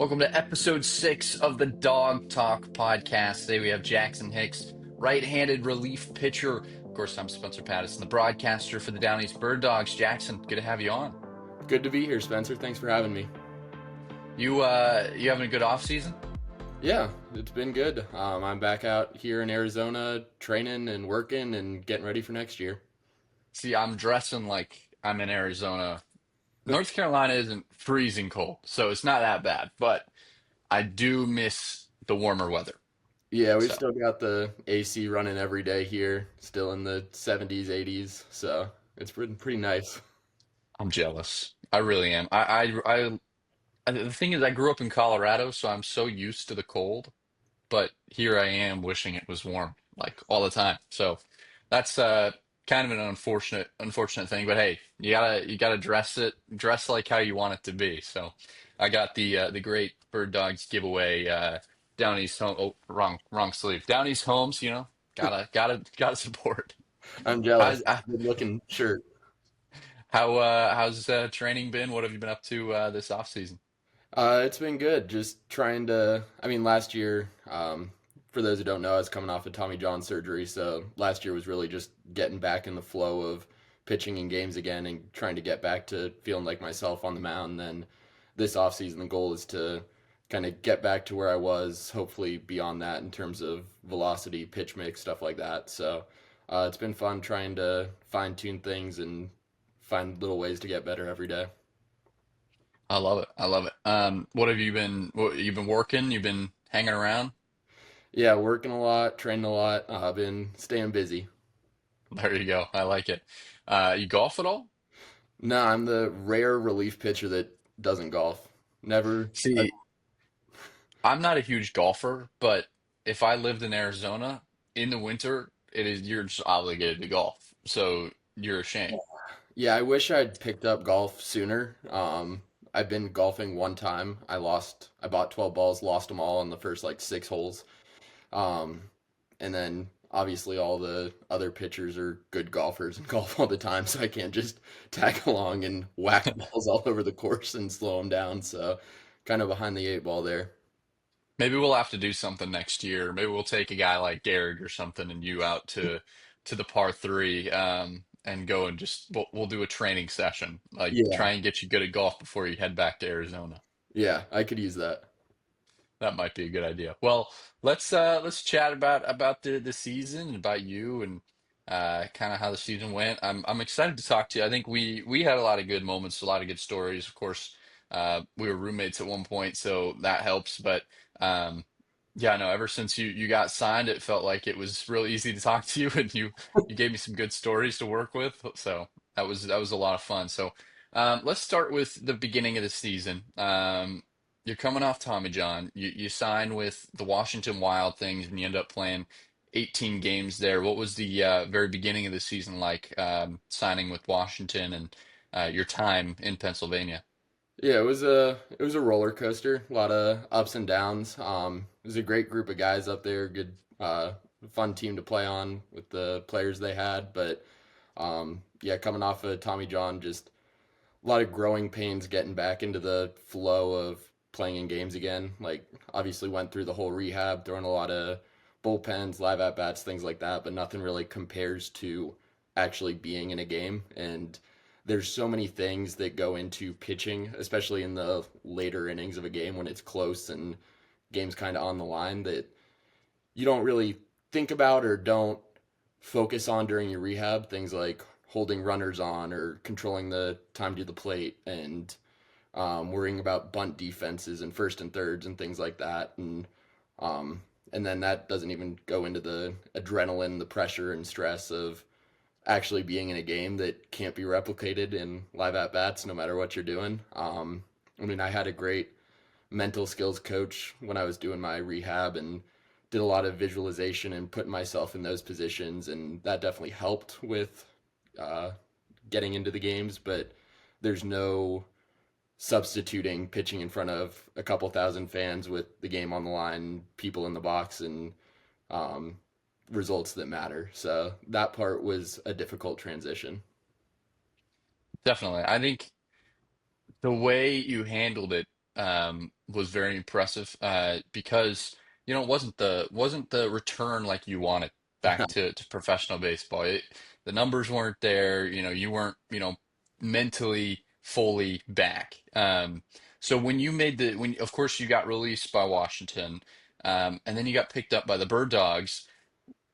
Welcome to episode 6 of the Dog Talk podcast. Today we have Jackson Hicks, right-handed relief pitcher. Of course, I'm Spencer Pattison, the broadcaster for the Down East Bird Dogs. Jackson, good to have you on. Good to be here, Spencer. Thanks for having me. You having a good off season? Yeah, it's been good. I'm back out here in Arizona training and working and getting ready for next year. See, I'm dressing like I'm in Arizona. North Carolina isn't freezing cold, so it's not that bad, but I do miss the warmer weather. Yeah, we've So still got the AC running every day here, still in the 70s, 80s, so it's pretty nice. I'm jealous. I really am. The thing is, I grew up in Colorado, so I'm so used to the cold. But here I am wishing it was warm, like all the time. So that's kind of an unfortunate thing. But hey, you gotta dress like how you want it to be. So I got the great Bird Dogs giveaway down east home. Oh, wrong sleeve. Down east homes, gotta support. I'm jealous. How's Good looking shirt. how's training been? What have you been up to this off season? It's been good. Just trying to, last year, for those who don't know, I was coming off of Tommy John surgery, so last year was really just getting back in the flow of pitching in games again and trying to get back to feeling like myself on the mound. And then this offseason, the goal is to kind of get back to where I was, hopefully beyond that in terms of velocity, pitch mix, stuff like that. So it's been fun trying to fine tune things and find little ways to get better every day. I love it. I love it. What you've been working? You've been hanging around? Yeah, working a lot, training a lot. I've been staying busy. There you go. I like it. You golf at all? No, I'm the rare relief pitcher that doesn't golf. Never. See, I'm not a huge golfer, but if I lived in Arizona in the winter, you're just obligated to golf. So you're a shame. Yeah, I wish I'd picked up golf sooner. I've been golfing one time. I bought 12 balls, lost them all in the first like six holes. Um, and then obviously all the other pitchers are good golfers and golf all the time, so I can't just tag along and whack balls all over the course and slow them down. So kind of behind the eight ball there. Maybe we'll have to do something next year. Maybe we'll take a guy like Garrett or something and you out to the par three and go and just we'll do a training session. Like Yeah, try and get you good at golf before you head back to Arizona. yeah, I could use that. That might be a good idea. Well, let's chat about the season and about you and kind of how the season went. I'm excited to talk to you. I think we had a lot of good moments, a lot of good stories. Of course, we were roommates at one point, so that helps. But yeah, no, ever since you got signed, it felt like it was really easy to talk to you, and you gave me some good stories to work with. So that was a lot of fun. So let's start with the beginning of the season. You're coming off Tommy John. You sign with the Washington Wild Things, and you end up playing 18 games there. What was the very beginning of the season like, signing with Washington and your time in Pennsylvania? Yeah, it was a roller coaster, a lot of ups and downs. It was a great group of guys up there, good, fun team to play on with the players they had. But yeah, coming off of Tommy John, just a lot of growing pains getting back into the flow of playing in games again. Like obviously went through the whole rehab, throwing a lot of bullpens, live at bats, things like that, but nothing really compares to actually being in a game. And there's so many things that go into pitching, especially in the later innings of a game when it's close and game's kind of on the line that you don't really think about or don't focus on during your rehab. Things like holding runners on or controlling the time to the plate and worrying about bunt defenses and first and thirds and things like that. Um, and then that doesn't even go into the adrenaline, the pressure and stress of actually being in a game that can't be replicated in live at bats, no matter what you're doing. I had a great mental skills coach when I was doing my rehab and did a lot of visualization and putting myself in those positions, and that definitely helped with uh, getting into the games. But there's no substituting pitching in front of a couple thousand fans with the game on the line, people in the box, and um, results that matter. So that part was a difficult transition. Definitely. I think the way you handled it was very impressive because it wasn't the return like you wanted back to professional baseball. The numbers weren't there. You weren't mentally fully back. So when you made the when of course you got released by Washington, and then you got picked up by the Bird Dogs.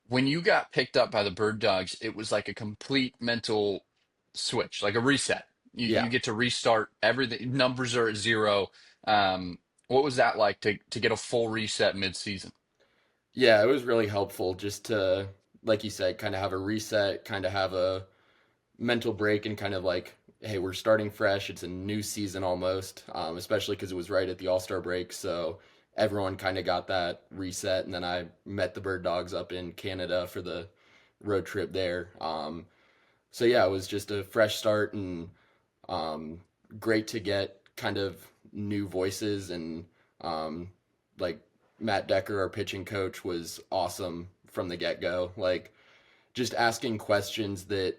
When you got picked up by the Bird Dogs, it was like a complete mental switch, like a reset. You Yeah. get to restart everything. Numbers are at zero. Um, what was that like to get a full reset mid-season? Yeah, it was really helpful just to, like you said, kind of have a reset, kind of have a mental break and kind of like, hey, we're starting fresh. It's a new season almost, especially because it was right at the All-Star break. So everyone kind of got that reset. And then I met the Bird Dogs up in Canada for the road trip there. So yeah, it was just a fresh start and um, great to get kind of new voices and um, like Matt Decker, our pitching coach, was awesome from the get go. Like just asking questions that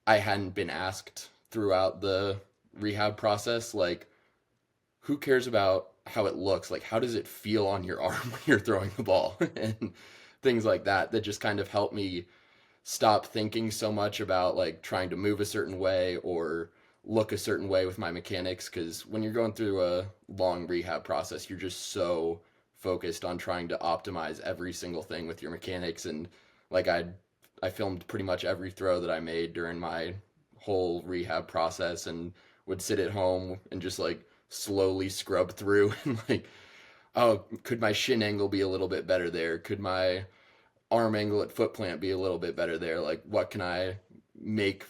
I hadn't been asked throughout the rehab process. Like, who cares about how it looks? Like, how does it feel on your arm when you're throwing the ball? And things like that, that just kind of helped me stop thinking so much about like trying to move a certain way or look a certain way with my mechanics. Because when you're going through a long rehab process, you're just so focused on trying to optimize every single thing with your mechanics. And like I filmed pretty much every throw that I made during my whole rehab process and would sit at home and just like slowly scrub through and like, oh, could my shin angle be a little bit better there? Could my arm angle at foot plant be a little bit better there? Like, what can I make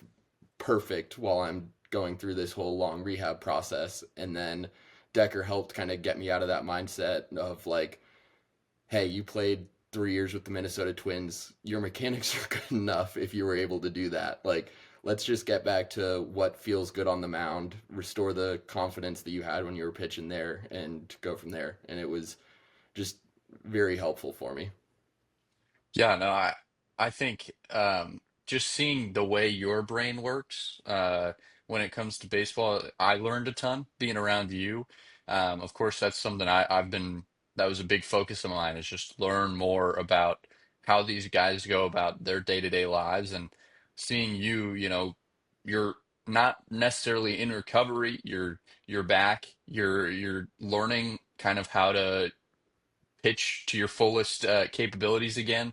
perfect while I'm going through this whole long rehab process? And then Decker helped kind of get me out of that mindset of like, hey, you played 3 years with the Minnesota Twins. Your mechanics are good enough if you were able to do that. Like, let's just get back to what feels good on the mound, restore the confidence that you had when you were pitching there, and go from there. And it was just very helpful for me. Yeah, no, I think just seeing the way your brain works when it comes to baseball, I learned a ton being around you. Of course, that's something I've been that was a big focus of mine is just learn more about how these guys go about their day-to-day lives and seeing you, you're not necessarily in recovery, you're back, you're learning kind of how to pitch to your fullest capabilities again.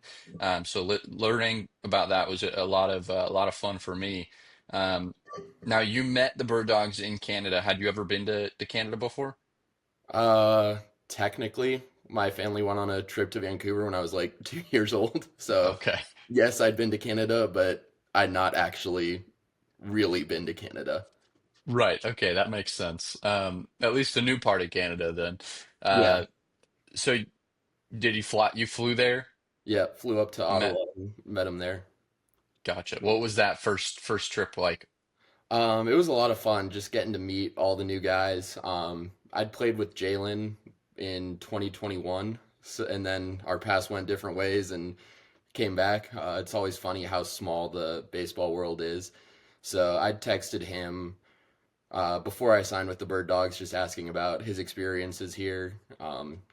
So learning about that was a lot of fun for me. Um, Now you met the Bird Dogs in Canada. Had you ever been to Canada before? Uh, Technically, my family went on a trip to Vancouver when I was like 2 years old. So, Okay. yes, I'd been to Canada, but I'd not actually really been to Canada. Right. Okay, that makes sense. At least a new part of Canada then. Yeah, Uh, so did you fly? You flew there? yeah, flew up to Met? Ottawa and met him there. Gotcha. What was that first trip like? It was a lot of fun just getting to meet all the new guys. I'd played with Jalen in 2021, so, and then our paths went different ways and came back. It's always funny how small the baseball world is. So I texted him before I signed with the Bird Dogs, just asking about his experiences here.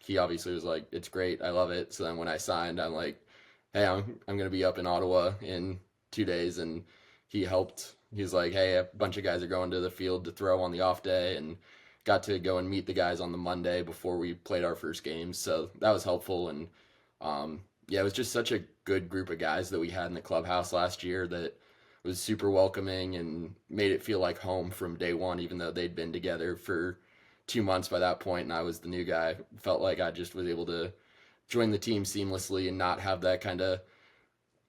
He obviously was like, "It's great, I love it." So then when I signed, I'm like, "Hey, I'm gonna be up in Ottawa in 2 days," and he helped. He's like, "Hey, a bunch of guys are going to the field to throw on the off day," and got to go and meet the guys on the Monday before we played our first games. So that was helpful, and yeah, it was just such a good group of guys that we had in the clubhouse last year that was super welcoming and made it feel like home from day one, even though they'd been together for 2 months by that point and I was the new guy. Felt like I just was able to join the team seamlessly and not have that kind of,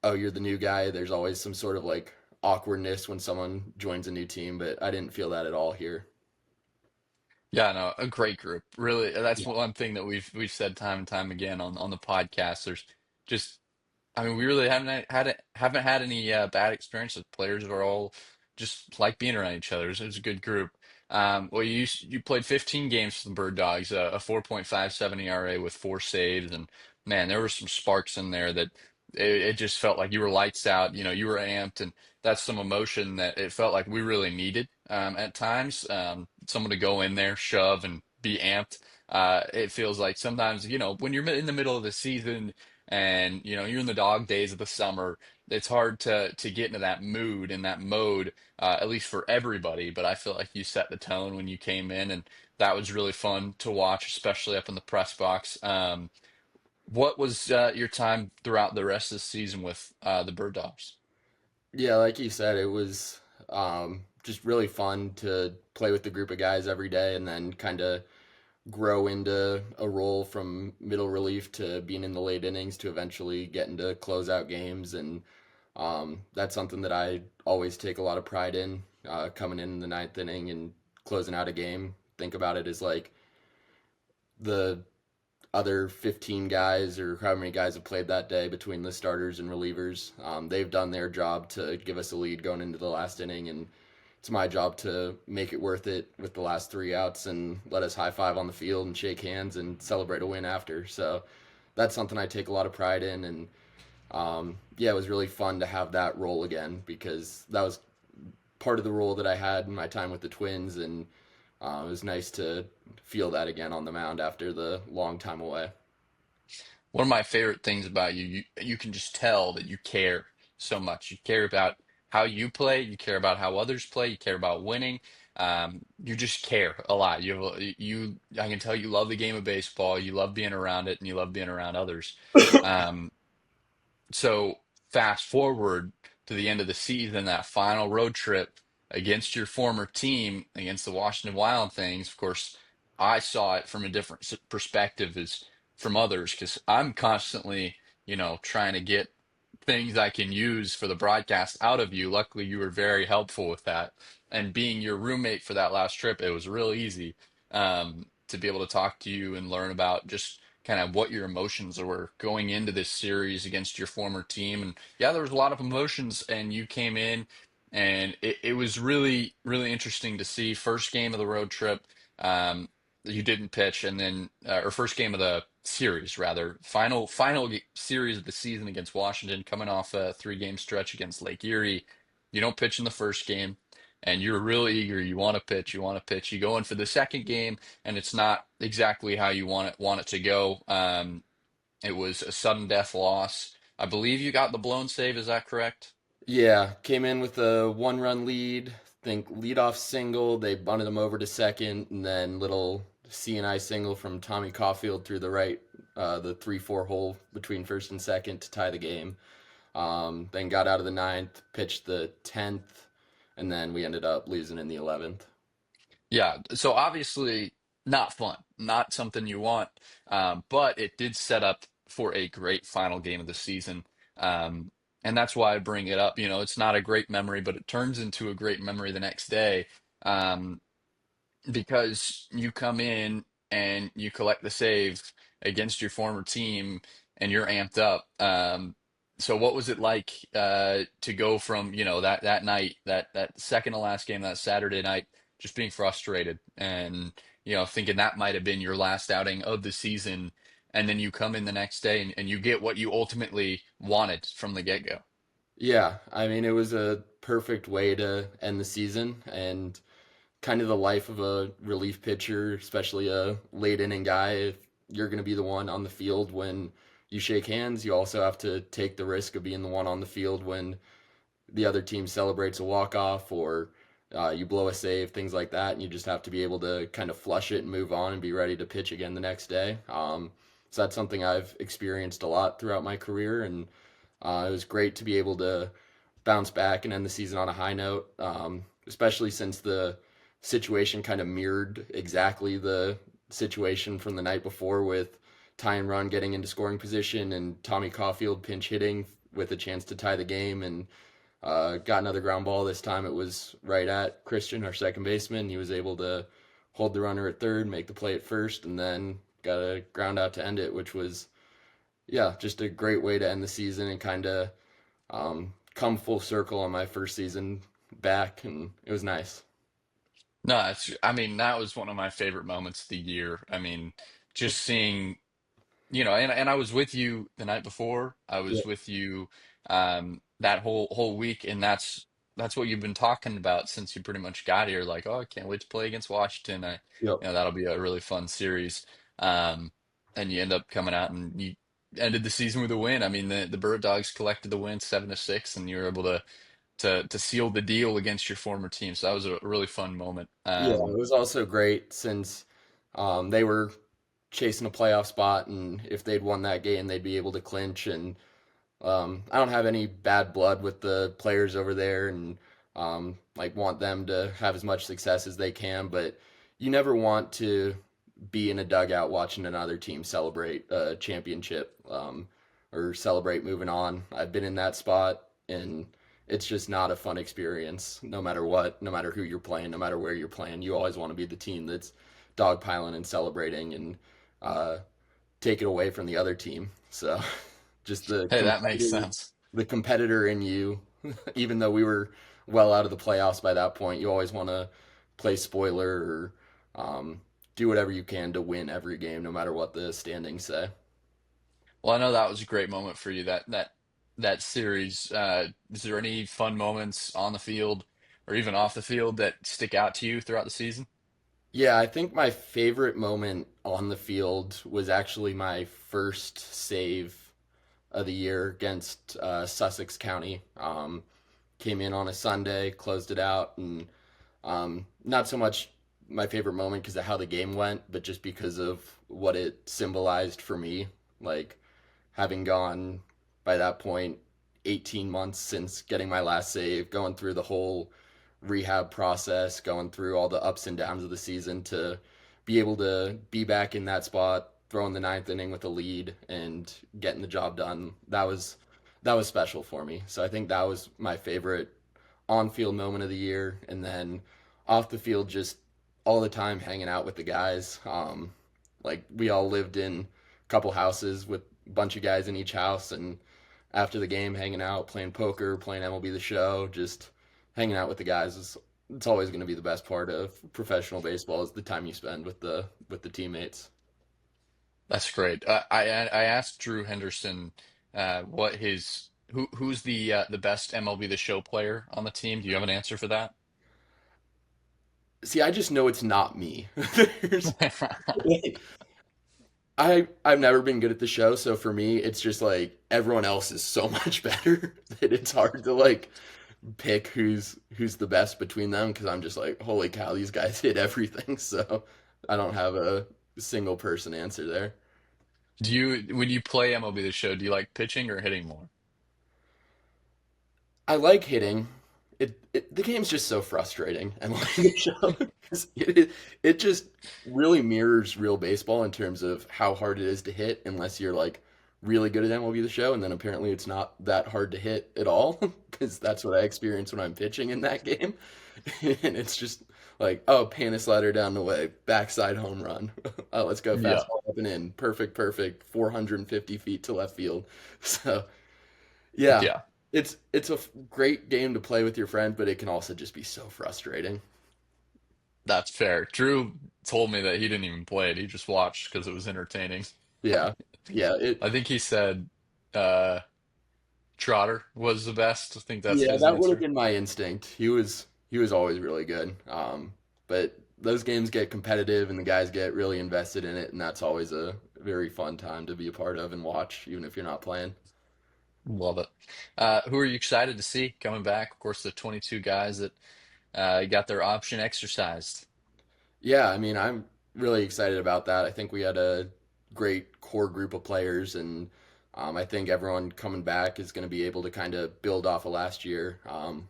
oh, you're the new guy. There's always some sort of like awkwardness when someone joins a new team, but I didn't feel that at all here. Yeah, no, a great group. Really, that's Yeah. one thing that we've said time and time again on the podcast. There's just I mean, we really haven't had any bad experiences. Players are all just like being around each other. It's a good group. Well, you played 15 games for the Bird Dogs, a 4.57 ERA with four saves, and man, there were some sparks in there that it just felt like you were lights out. You were amped, and that's some emotion that it felt like we really needed at times. Someone to go in there, shove, and be amped. It feels like sometimes, when you're in the middle of the season and, you're in the dog days of the summer, it's hard to get into that mood and that mode, at least for everybody. But I feel like you set the tone when you came in, and that was really fun to watch, especially up in the press box. What was your time throughout the rest of the season with the Bird Dogs? Yeah, like you said, it was just really fun to play with the group of guys every day and then kind of grow into a role from middle relief to being in the late innings to eventually getting to close out games. And that's something that I always take a lot of pride in, coming in the ninth inning and closing out a game. Think about it as like the other 15 guys or how many guys have played that day between the starters and relievers. They've done their job to give us a lead going into the last inning, and it's my job to make it worth it with the last three outs and let us high five on the field and shake hands and celebrate a win after. So that's something I take a lot of pride in, and yeah, it was really fun to have that role again because that was part of the role that I had in my time with the Twins, and it was nice to feel that again on the mound after the long time away. One of my favorite things about you, you can just tell that you care so much. You care about how you play, you care about how others play, you care about winning. You just care a lot. I can tell you love the game of baseball. You love being around it, and you love being around others. Um, so fast forward to the end of the season, that final road trip against your former team, against the Washington Wild Things. Of course, I saw it from a different perspective as from others because I'm constantly, trying to get things I can use for the broadcast out of you. Luckily, you were very helpful with that. And being your roommate for that last trip, it was real easy to be able to talk to you and learn about just kind of what your emotions were going into this series against your former team. And yeah, there was a lot of emotions, and you came in, and it was really, really interesting to see. First game of the road trip, you didn't pitch, and then or first game of the series rather, final series of the season against Washington, coming off a 3 game stretch against Lake Erie. You don't pitch in the first game. And you're really eager. You want to pitch. You want to pitch. You go in for the second game, and it's not exactly how you want it to go. It was a sudden death loss. I believe you got the blown save. Is that correct? Yeah, came in with a 1 run lead. Think leadoff single. They bunted him over to second, and then little CNI single from Tommy Caulfield through the right, the 3-4 hole between first and second to tie the game. Then got out of the ninth, pitched the 10th, and then we ended up losing in the 11th. Yeah. So obviously not fun, not something you want, but it did set up for a great final game of the season. Um, and that's why I bring it up. It's not a great memory, but it turns into a great memory the next day. Um, because you come in and you collect the save against your former team and you're amped up. So what was it like to go from, that night, that second to last game, that Saturday night, just being frustrated and, thinking that might have been your last outing of the season, and then you come in the next day and you get what you ultimately wanted from the get-go. Yeah, I mean, it was a perfect way to end the season and kind of the life of a relief pitcher, especially a late inning guy. If you're going to be the one on the field when you shake hands, you also have to take the risk of being the one on the field when the other team celebrates a walk off or you blow a save, things like that. And you just have to be able to kind of flush it and move on and be ready to pitch again the next day. So that's something I've experienced a lot throughout my career. And it was great to be able to bounce back and end the season on a high note, especially since the situation kind of mirrored exactly the situation from the night before with Ty and Run getting into scoring position and Tommy Caulfield pinch hitting with a chance to tie the game and got another ground ball. This time it was right at Christian, our second baseman. He was able to hold the runner at third, make the play at first, and then got a ground out to end it, which was, yeah, just a great way to end the season and kind of come full circle on my first season back, and it was nice. No, I mean, that was one of my favorite moments of the year. I mean, just seeing, and I was with you the night before. I Yeah. was with you that whole week, and that's that's what you've been talking about since you pretty much got here. Like, oh, I can't wait to play against Washington. Yep. That'll be a really fun series. Um, and you end up coming out and you ended the season with a win. I mean, the Bird Dogs collected the win 7-6, and you were able to seal the deal against your former team. So that was a really fun moment. Yeah, it was also great since they were chasing a playoff spot, and if they'd won that game, they'd be able to clinch. And I don't have any bad blood with the players over there, and like want them to have as much success as they can. But you never want to be in a dugout watching another team celebrate a championship, or celebrate moving on. I've been in that spot, and it's just not a fun experience. No matter what, no matter who you're playing, no matter where you're playing, you always want to be the team that's dogpiling and celebrating and uh, take it away from the other team. So just Hey, that makes sense. the competitor in you, even though we were well out of the playoffs by that point, you always want to play spoiler or do whatever you can to win every game, no matter what the standings say. Well, I know that was a great moment for you, that series. Is there any fun moments on the field or even off the field that stick out to you throughout the season? Yeah, I think my favorite moment on the field was actually my first save of the year against Sussex County. Came in on a Sunday, closed it out, and not so much my favorite moment because of how the game went, but just because of what it symbolized for me. Like having gone by that point 18 months since getting my last save, going through the whole rehab process, going through all the ups and downs of the season to be able to be back in that spot, throwing the ninth inning with a lead and getting the job done. That was special for me. So I think that was my favorite on-field moment of the year, and then off the field, just all the time hanging out with the guys. Like we all lived in a couple houses with a bunch of guys in each house, and after the game, hanging out, playing poker, playing MLB The Show, just hanging out with the guys is it's always going to be the best part of professional baseball is the time you spend with the teammates. That's great. I asked Drew Henderson what his who's the best MLB The Show player on the team. Do you have an answer for that? See, I just know it's not me. There's like, I've never been good at the show, so for me, it's just like everyone else is so much better that it's hard to like pick who's the best between them because I'm just like, holy cow, these guys hit everything. So I don't have a single person answer there. When you play MLB The Show, do you like pitching or hitting more? I like hitting. The game's just so frustrating, and like the show, 'cause it just really mirrors real baseball in terms of how hard it is to hit, unless you're like really good at MLB The Show, and then apparently it's not that hard to hit at all, because that's what I experience when I'm pitching in that game, and it's just like, oh, pan a slider down the way, backside home run, oh, let's go Yeah. fastball up and in, perfect, perfect, 450 feet to left field, so. Yeah, Yeah. it's a great game to play with your friend, but it can also just be so frustrating. That's fair. Drew told me that he didn't even play it. He just watched because it was entertaining. Yeah, yeah, I think he said uh, Trotter was the best. I think that's yeah. his That would have answer. been my instinct. He was always really good. But those games get competitive, and the guys get really invested in it, and that's always a very fun time to be a part of and watch, even if you're not playing. Love it. Who are you excited to see coming back? Of course, the 22 guys that got their option exercised. Yeah, I mean, I'm really excited about that. I think we had a great core group of players, and I think everyone coming back is going to be able to kind of build off of last year.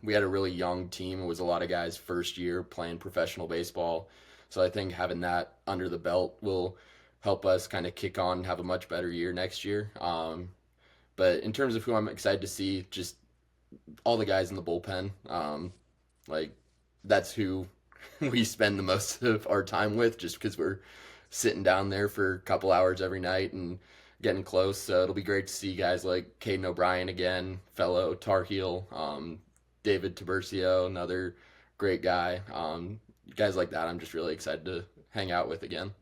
We had a really young team. It was a lot of guys first year playing professional baseball. So I think having that under the belt will help us kind of kick on and have a much better year next year. But in terms of who I'm excited to see, just all the guys in the bullpen. Like that's who we spend the most of our time with, just because we're sitting down there for a couple hours every night and getting close. So it'll be great to see guys like Caden O'Brien again, fellow Tar Heel, David Tiburcio, another great guy. Guys like that, I'm just really excited to hang out with again.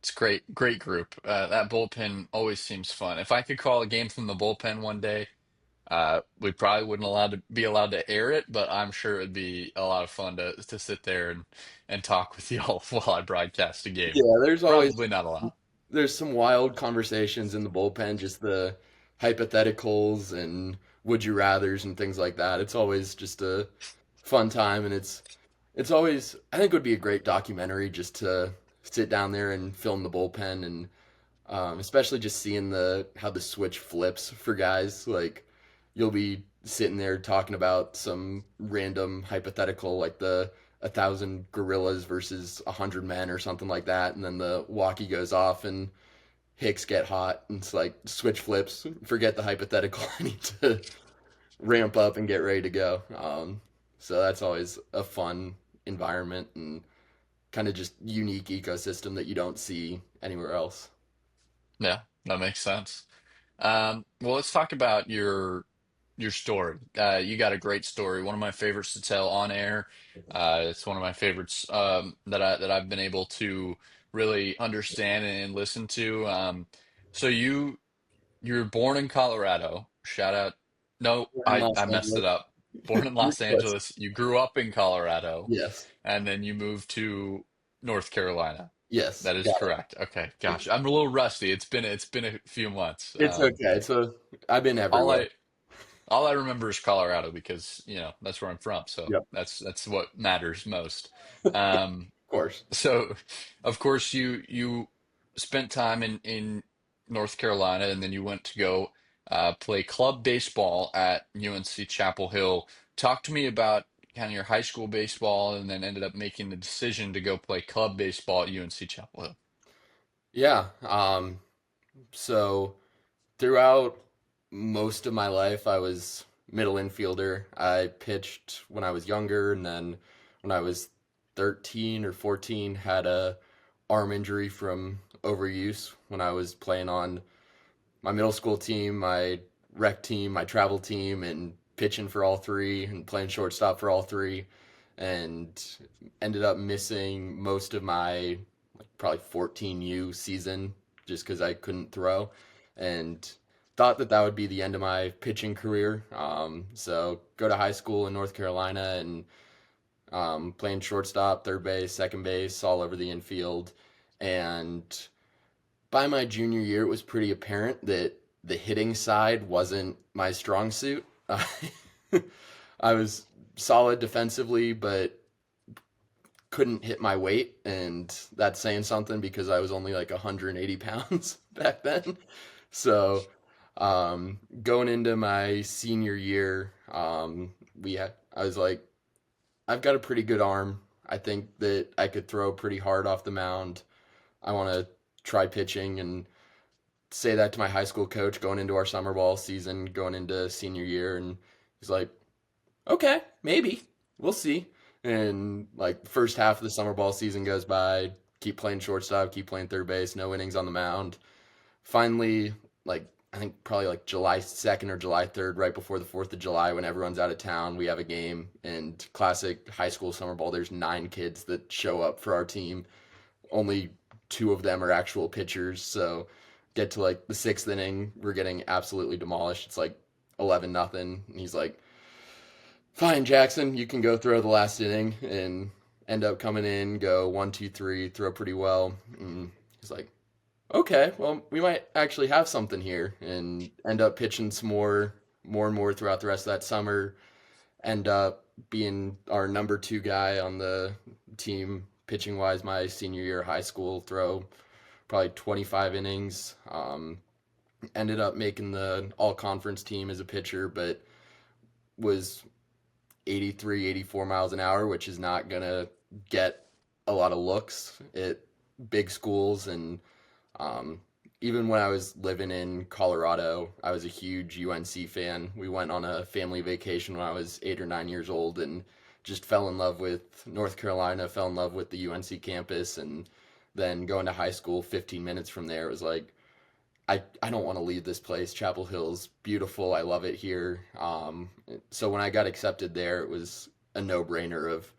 It's great, great group. That bullpen always seems fun. If I could call a game from the bullpen one day, We probably wouldn't be allowed to air it, but I'm sure it'd be a lot of fun to sit there and talk with y'all while I broadcast a game. Yeah, Probably not allowed. there's some wild conversations in the bullpen, just the hypotheticals and would you rathers and things like that. It's always just a fun time, and it's always, I think it would be a great documentary just to sit down there and film the bullpen, and especially just seeing the how the switch flips for guys. Like you'll be sitting there talking about some random hypothetical, like the 1,000 gorillas versus 100 men or something like that, and then the walkie goes off and Hicks get hot, and it's like switch flips. Forget the hypothetical. I need to ramp up and get ready to go. So that's always a fun environment and kind of just unique ecosystem that you don't see anywhere else. Yeah, that makes sense. Well, let's talk about your story. You got a great story. One of my favorites to tell on air. It's one of my favorites that I've been able to really understand and listen to. So you were born in Colorado. Shout out. No, We're in I Los messed Angeles. it up. Born in You're Los close. Angeles. You grew up in Colorado, Yes. and then you moved to North Carolina. Yes. That is Got correct. Okay, gosh, I'm a little rusty. It's been a few months. It's okay. So I've been All everywhere. I remember is Colorado because that's where I'm from. So Yep. that's what matters most. Of Um, course. so of course you spent time in North Carolina, and then you went to go play club baseball at UNC Chapel Hill. Talk to me about kind of your high school baseball, and then ended up making the decision to go play club baseball at UNC Chapel Hill. Yeah. So throughout most of my life, I was middle infielder. I pitched when I was younger, and then when I was 13 or 14, had a arm injury from overuse when I was playing on my middle school team, my rec team, my travel team, and pitching for all three and playing shortstop for all three, and ended up missing most of my probably 14U season just because I couldn't throw, and thought that that would be the end of my pitching career. So go to high school in North Carolina and playing shortstop, third base, second base, all over the infield, and by my junior year, it was pretty apparent that the hitting side wasn't my strong suit. I was solid defensively, but couldn't hit my weight, and that's saying something because I was only like 180 pounds back then. So, going into my senior year, I was like, I've got a pretty good arm. I think that I could throw pretty hard off the mound. I want to try pitching, and say that to my high school coach going into our summer ball season, going into senior year, and he's like, "Okay, maybe we'll see." And like the first half of the summer ball season goes by, keep playing shortstop, keep playing third base, no innings on the mound. Finally, like I think probably like July 2nd or July 3rd, right before the 4th of July, when everyone's out of town, we have a game. And classic high school summer ball, there's 9 kids that show up for our team. Only 2 of them are actual pitchers. So get to like the 6th inning, we're getting absolutely demolished. It's like 11-0. And he's like, "Fine, Jackson, you can go throw the last inning," and end up coming in, go 1, 2, 3, throw pretty well. And he's like, "Okay, well, we might actually have something here," and end up pitching some more and more throughout the rest of that summer. End up being our number 2 guy on the team pitching wise my senior year of high school, throw probably 25 innings. Ended up making the all conference team as a pitcher, but was 83, 84 miles an hour, which is not going to get a lot of looks at big schools. And um, even when I was living in Colorado, I was a huge UNC fan. We went on a family vacation when I was 8 or 9 years old and just fell in love with North Carolina, fell in love with the UNC campus. And then going to high school 15 minutes from there, it was like, I don't want to leave this place. Chapel Hill's beautiful. I love it here. So when I got accepted there, it was a no brainer of,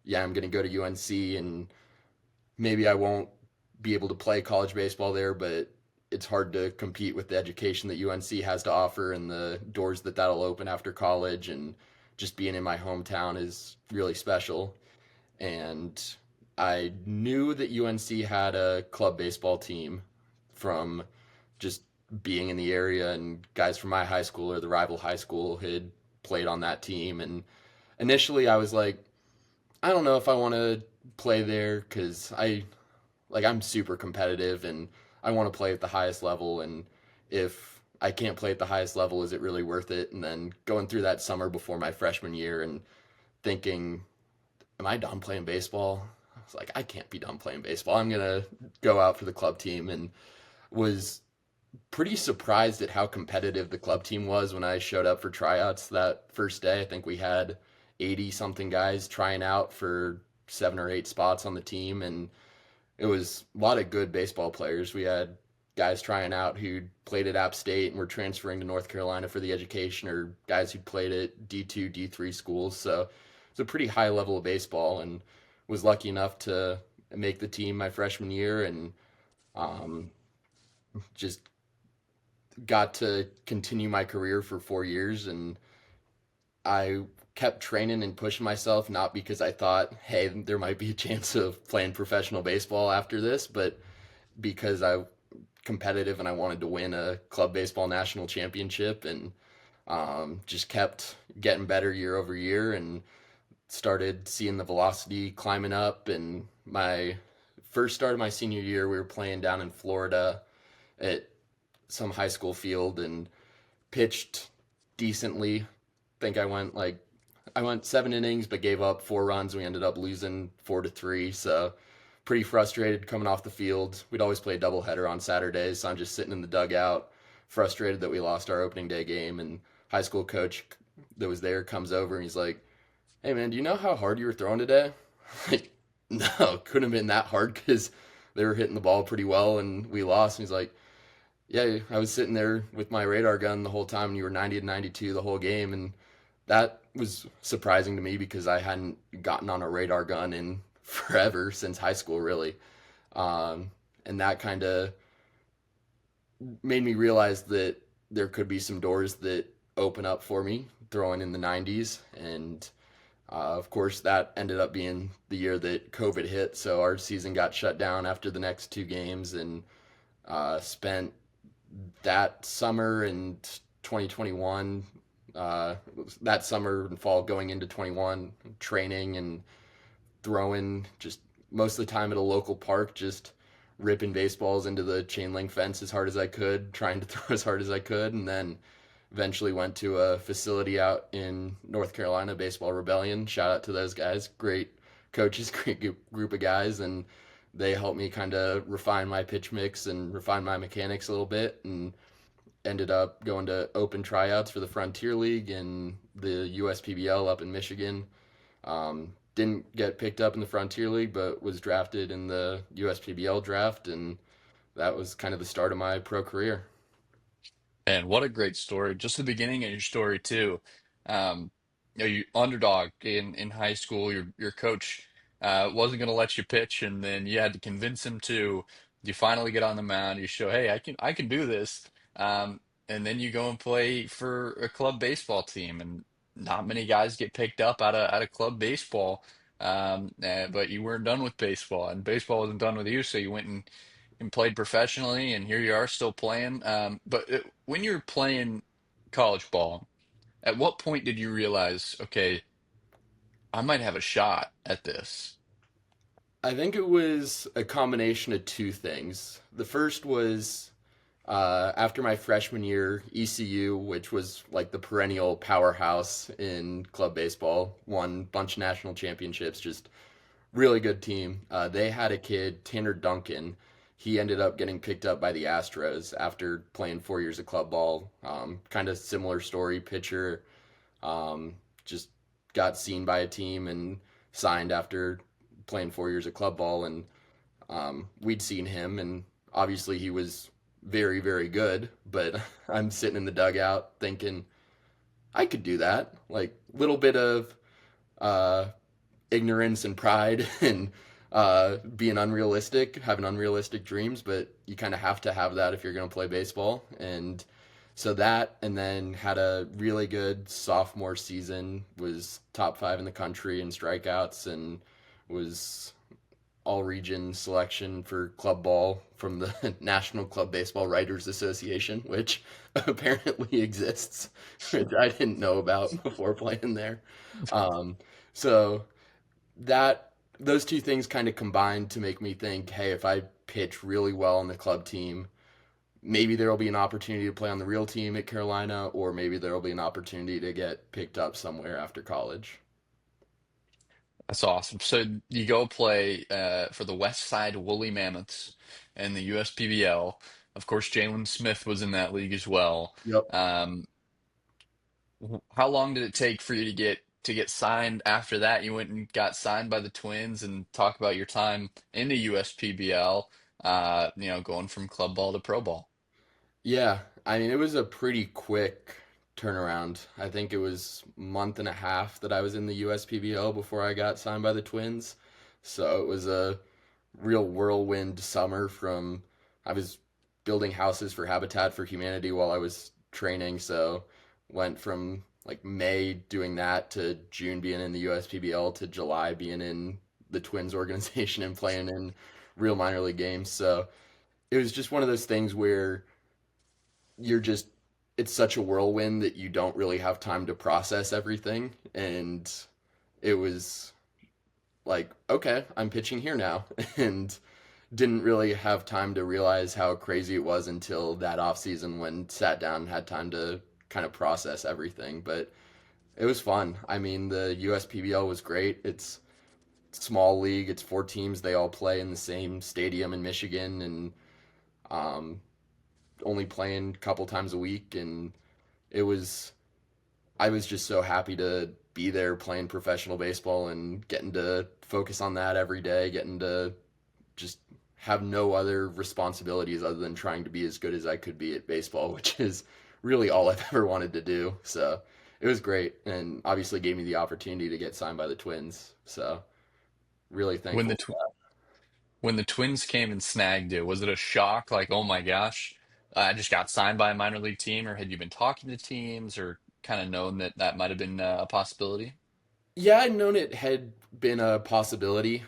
yeah, I'm going to go to UNC, and maybe I won't be able to play college baseball there, but it's hard to compete with the education that UNC has to offer and the doors that that'll open after college. And just being in my hometown is really special. And I knew that UNC had a club baseball team from just being in the area, and guys from my high school or the rival high school had played on that team. And initially I was like, I don't know if I want to play there because I'm super competitive and I want to play at the highest level. And if I can't play at the highest level, is it really worth it? And then going through that summer before my freshman year and thinking, am I done playing baseball? I was like, I can't be done playing baseball. I'm gonna go out for the club team. And was pretty surprised at how competitive the club team was when I showed up for tryouts that first day. I think we had 80 something guys trying out for 7 or 8 spots on the team, and it was a lot of good baseball players. We had guys trying out who played at App State and were transferring to North Carolina for the education, or guys who played at D2, D3 schools. So it's a pretty high level of baseball, and was lucky enough to make the team my freshman year, and um, just got to continue my career for 4 years. And I kept training and pushing myself, not because I thought, hey, there might be a chance of playing professional baseball after this, but because I competitive and I wanted to win a club baseball national championship. And just kept getting better year over year, and started seeing the velocity climbing up. And my first start of my senior year, we were playing down in Florida at some high school field and pitched decently. Think I went 7 innings, but gave up 4 runs. We ended up losing 4-3. So pretty frustrated coming off the field. We'd always play a doubleheader on Saturdays, so I'm just sitting in the dugout, frustrated that we lost our opening day game. And high school coach that was there comes over and he's like, "Hey man, do you know how hard you were throwing today?" Like, no, couldn't have been that hard because they were hitting the ball pretty well and we lost. And he's like, "Yeah, I was sitting there with my radar gun the whole time and you were 90 to 92 the whole game." And that was surprising to me because I hadn't gotten on a radar gun in forever, since high school, really. And that kind of made me realize that there could be some doors that open up for me throwing in the 90s. And of course, that ended up being the year that COVID hit. So our season got shut down after the next 2 games, and spent that summer in 2021, that summer and fall going into 21, training and throwing just most of the time at a local park, just ripping baseballs into the chain link fence as hard as I could, trying to throw as hard as I could. And then eventually went to a facility out in North Carolina, Baseball Rebellion. Shout out to those guys. Great coaches, great group of guys. And they helped me kind of refine my pitch mix and refine my mechanics a little bit. And ended up going to open tryouts for the Frontier League and the USPBL up in Michigan. Didn't get picked up in the Frontier League, but was drafted in the USPBL draft, and that was kind of the start of my pro career. And what a great story. Just the beginning of your story too. Um, you underdog in high school, your coach wasn't going to let you pitch, and then you had to convince him to. You finally get on the mound, you show, hey, I can do this. And then you go and play for a club baseball team, and not many guys get picked up out of club baseball. But you weren't done with baseball, and baseball wasn't done with you, so you went and played professionally, and here you are still playing. But when you're playing college ball, at what point did you realize, okay, I might have a shot at this? I think it was a combination of two things. The first was after my freshman year, ECU, which was like the perennial powerhouse in club baseball, won a bunch of national championships, just really good team. They had a kid, Tanner Duncan. He ended up getting picked up by the Astros after playing 4 years of club ball. Kind of similar story, pitcher. Just got seen by a team and signed after playing 4 years of club ball. And we'd seen him, and obviously he was very, very good. But I'm sitting in the dugout thinking, I could do that. Like, little bit of uh, ignorance and pride and being unrealistic, having unrealistic dreams, but you kind of have to have that if you're going to play baseball. And so that, and then had a really good sophomore season, was top five in the country in strikeouts, and was all region selection for club ball from the National Club Baseball Writers Association, which apparently exists, which I didn't know about before playing there. Um, so that those two things kind of combined to make me think, hey, if I pitch really well on the club team, maybe there will be an opportunity to play on the real team at Carolina, or maybe there will be an opportunity to get picked up somewhere after college. That's awesome. So you go play for the West Side Woolly Mammoths in the USPBL. Of course, Jalen Smith was in that league as well. Yep. Um, how long did it take for you to get signed after that? You went and got signed by the Twins, and talk about your time in the USPBL, going from club ball to pro ball. Yeah, I mean, it was a pretty quick turnaround. I think it was month and a half that I was in the USPBL before I got signed by the Twins. So it was a real whirlwind summer from I was building houses for Habitat for Humanity while I was training, so went from like May doing that to June being in the USPBL to July being in the Twins organization and playing in real minor league games. So it was just one of those things where you're just it's such a whirlwind that you don't really have time to process everything, and it was like, okay, I'm pitching here now, and didn't really have time to realize how crazy it was until that off season when sat down and had time to kind of process everything. But it was fun. I mean, the USPBL was great. It's small league. It's four teams. They all play in the same stadium in Michigan, and um, only playing a couple times a week. And it was I was just so happy to be there playing professional baseball and getting to focus on that every day, getting to just have no other responsibilities other than trying to be as good as I could be at baseball, which is really all I've ever wanted to do. So it was great, and obviously gave me the opportunity to get signed by the Twins. So really When the thankful. tw when the Twins came and snagged you, was it a shock? Like, oh my gosh, I just got signed by a minor league team, or had you been talking to teams, or kind of known that that might have been a possibility? Yeah, I'd known it had been a possibility.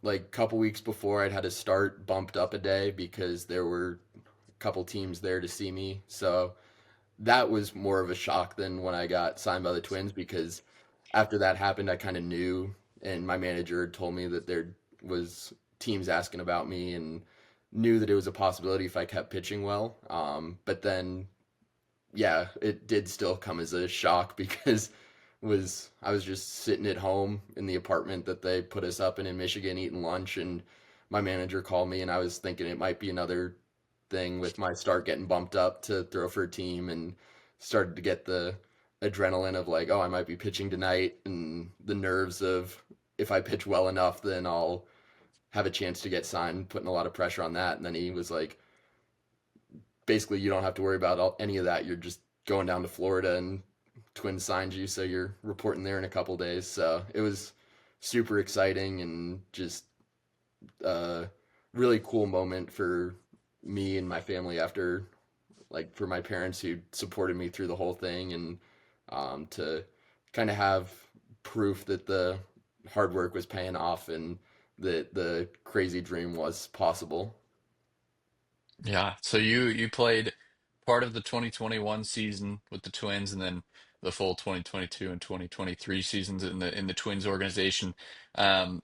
Like a couple weeks before, I'd had to start bumped up a day because there were a couple teams there to see me. So that was more of a shock than when I got signed by the Twins, because after that happened, I kind of knew, and my manager had told me that there was teams asking about me, and knew that it was a possibility if I kept pitching well. But then, yeah, it did still come as a shock because was I was just sitting at home in the apartment that they put us up in Michigan eating lunch, and my manager called me, and I was thinking it might be another thing with my start getting bumped up to throw for a team, and started to get the adrenaline of like, oh, I might be pitching tonight, and the nerves of if I pitch well enough, then I'll have a chance to get signed, putting a lot of pressure on that. And then he was like, basically, you don't have to worry about any of that. You're just going down to Florida, and Twins signed you, so you're reporting there in a couple days. So it was super exciting, and just a really cool moment for me and my family, after like for my parents who supported me through the whole thing, and to kind of have proof that the hard work was paying off, and that the crazy dream was possible. Yeah. So you played part of the 2021 season with the Twins, and then the full 2022 and 2023 seasons in the Twins organization. Um,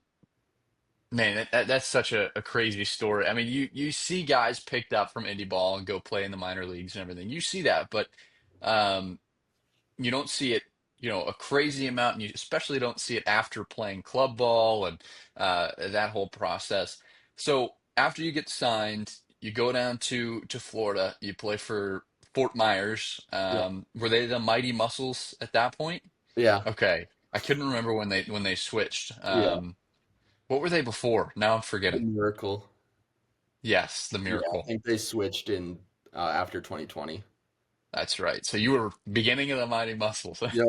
Man, that's such a crazy story. I mean, you see guys picked up from indie ball and go play in the minor leagues and everything. You see that, but um, you don't see it, a crazy amount, and you especially don't see it after playing club ball and that whole process. So after you get signed, you go down to Florida. You play for Fort Myers. Yeah. Were they the Mighty Muscles at that point? Yeah. Okay, I couldn't remember when they switched. Yeah. What were they before? Now I'm The forgetting. miracle. Yes, the Yeah, I Miracle. think they switched in after 2020. That's right. So you were beginning of the Mighty Muscles. Yep.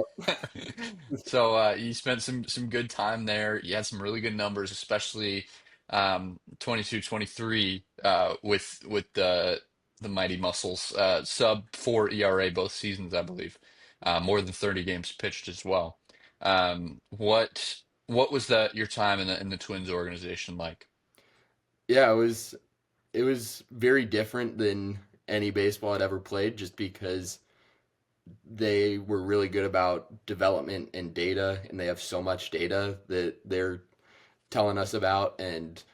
So you spent some good time there. You had some really good numbers, especially 22, 23 with the Mighty Muscles. Sub 4 ERA both seasons, I believe. More than 30 games pitched as well. What was that your time in the Twins organization like? Yeah, it was very different than any baseball I'd ever played just because they were really good about development and data, and they have so much data that they're telling us about. And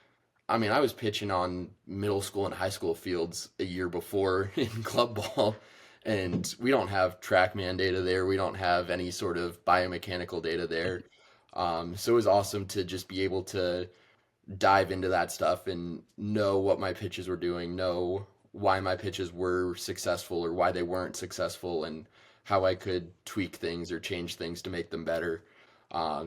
I mean, I was pitching on middle school and high school fields a year before in club ball, and we don't have TrackMan data there. We don't have any sort of biomechanical data there. So it was awesome to just be able to dive into that stuff and know what my pitches were doing, know why my pitches were successful or why they weren't successful, and how I could tweak things or change things to make them better.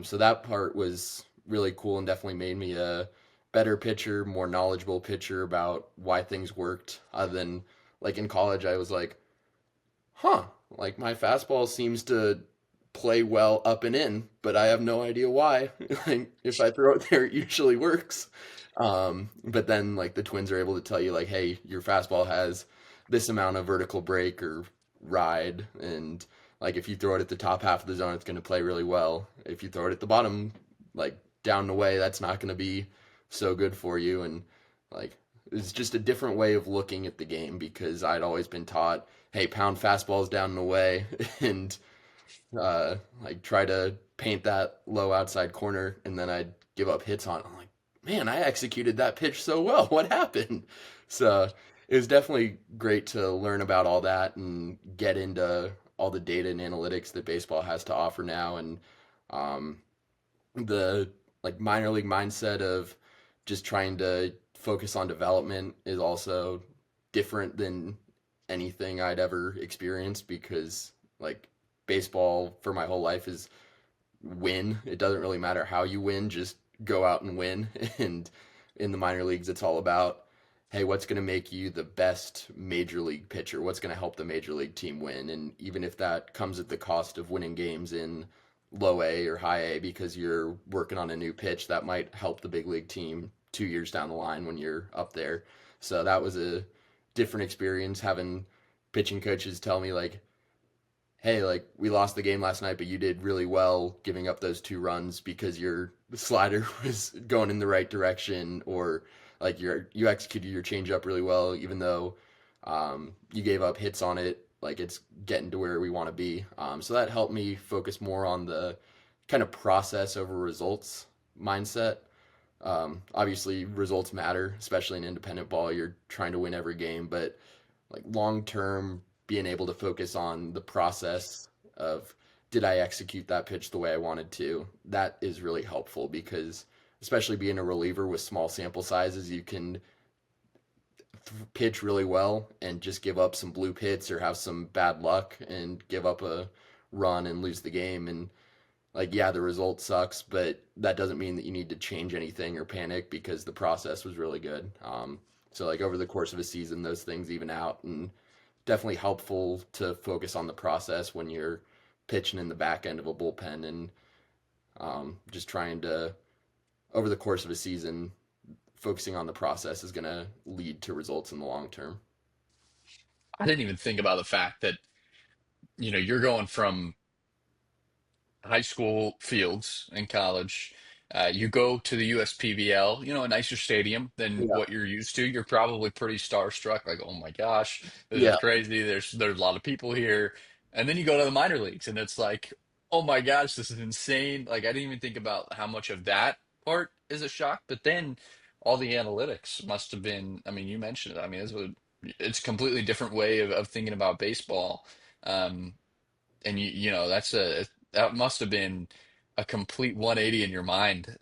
So that part was really cool and definitely made me a better pitcher, more knowledgeable pitcher about why things worked. Other than like in college, I was like, huh, like my fastball seems to play well up and in, but I have no idea why. Like if I throw it there, it usually works. But then like the Twins are able to tell you like, hey, your fastball has this amount of vertical break or ride, and like if you throw it at the top half of the zone, it's going to play really well. If you throw it at the bottom, like down the way, that's not going to be so good for you. And like it's just a different way of looking at the game because I'd always been taught, hey, pound fastballs down the way and like try to paint that low outside corner, and then I'd give up hits on it. I'm like, man, I executed that pitch so well. What happened? So it was definitely great to learn about all that and get into all the data and analytics that baseball has to offer now, and um, the like minor league mindset of just trying to focus on development is also different than anything I'd ever experienced because like baseball for my whole life is win. It doesn't really matter how you win, just go out and win. And in the minor leagues, it's all about, hey, what's going to make you the best major league pitcher? What's going to help the major league team win? And even if that comes at the cost of winning games in low A or high A because you're working on a new pitch, that might help the big league team 2 years down the line when you're up there. So that was a different experience having pitching coaches tell me like, hey, like we lost the game last night, but you did really well giving up those 2 runs because your slider was going in the right direction, or like you executed your changeup really well, even though you gave up hits on it. Like it's getting to where we want to be. So that helped me focus more on the kind of process over results mindset. Obviously, results matter, especially in independent ball. You're trying to win every game, but like long term, being able to focus on the process of did I execute that pitch the way I wanted to, that is really helpful because especially being a reliever with small sample sizes, you can pitch really well and just give up some blue hits or have some bad luck and give up a run and lose the game. And like, yeah, the result sucks, but that doesn't mean that you need to change anything or panic because the process was really good. So like over the course of a season, those things even out, and definitely helpful to focus on the process when you're pitching in the back end of a bullpen and just trying to over the course of a season, focusing on the process is going to lead to results in the long term. I didn't even think about the fact that, you're going from high school fields in college. You go to the USPBL, a nicer stadium than Yeah. what you're used to. You're probably pretty starstruck, like, oh my gosh, this is Yeah. crazy. There's a lot of people here. And then you go to the minor leagues and it's like, oh my gosh, this is insane. Like I didn't even think about how much of that part is a shock. But then all the analytics must have been, I mean, you mentioned it. I mean, it's a completely different way of thinking about baseball. Um, and that must have been a complete 180 in your mind,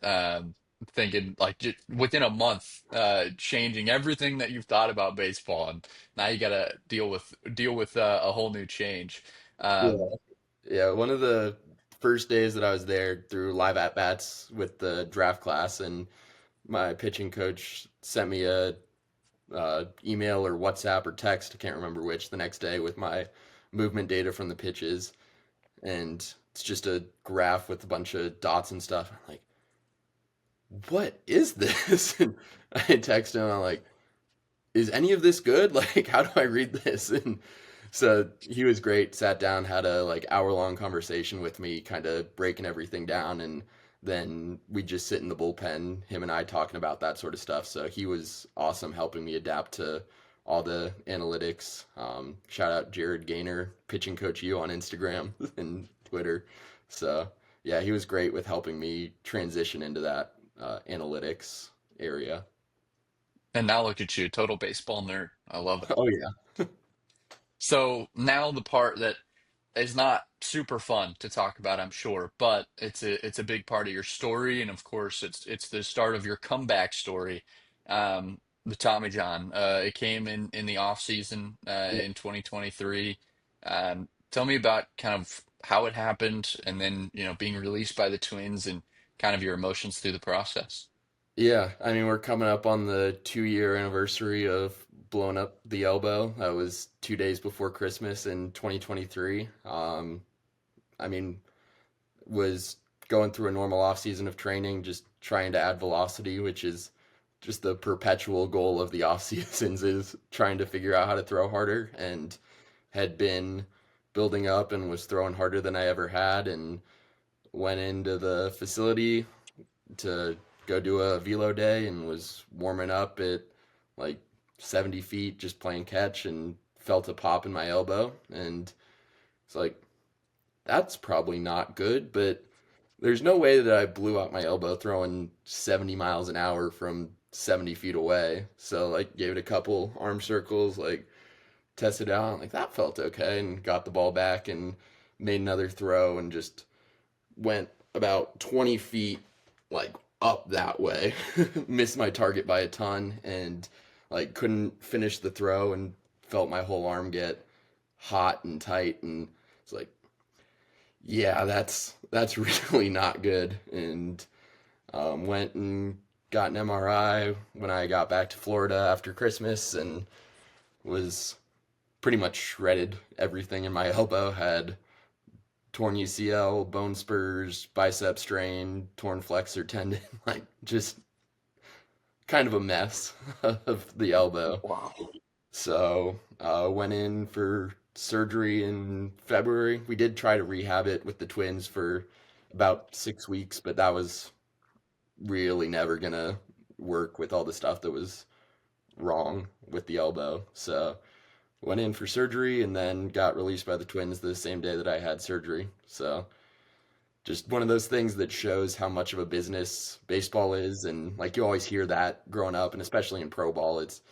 thinking like just within a month, changing everything that you've thought about baseball, and now you got to deal with a whole new change. Yeah. Um, Yeah. One of the first days that I was there through live at bats with the draft class, and my pitching coach sent me a email or WhatsApp or text, I can't remember which, the next day with my movement data from the pitches, and it's just a graph with a bunch of dots and stuff. I'm like, what is this? And I text him. I'm like, is any of this good? Like, how do I read this? And so he was great. Sat down, had a like hour-long conversation with me, kind of breaking everything down, and then we just sit in the bullpen, him and I talking about that sort of stuff. So he was awesome, helping me adapt to all the analytics. Shout out Jared Gaynor, pitching coach you on Instagram and Twitter. So yeah, he was great with helping me transition into that analytics area. And now look at you, total baseball nerd. I love it. Oh yeah. So now the part that is not super fun to talk about, I'm sure, but it's a big part of your story, and of course, it's the start of your comeback story, the Tommy John. It came in the off season in 2023. Tell me about kind of how it happened, and then being released by the Twins, and kind of your emotions through the process. Yeah, I mean, we're coming up on the 2-year anniversary of blowing up the elbow. That was 2 days before Christmas in 2023. I mean, was going through a normal off season of training, just trying to add velocity, which is just the perpetual goal of the off seasons is trying to figure out how to throw harder, and had been building up and was throwing harder than I ever had, and went into the facility to go do a velo day and was warming up at like 70 feet just playing catch and felt a pop in my elbow, and it's like that's probably not good, but there's no way that I blew out my elbow throwing 70 miles an hour from 70 feet away. So like gave it a couple arm circles, like tested it out, like that felt okay, and got the ball back and made another throw and just went about 20 feet like up that way. Missed my target by a ton and like couldn't finish the throw and felt my whole arm get hot and tight, and it's like, yeah, that's really not good. And went and got an MRI when I got back to Florida after Christmas, and was pretty much shredded. Everything in my elbow had torn UCL, bone spurs, bicep strain, torn flexor tendon, like just kind of a mess of the elbow. Wow. So went in for surgery in February. We did try to rehab it with the Twins for about 6 weeks, but that was really never gonna work with all the stuff that was wrong with the elbow. So went in for surgery and then got released by the Twins the same day that I had surgery. So just one of those things that shows how much of a business baseball is. And like you always hear that growing up, and especially in pro ball, it's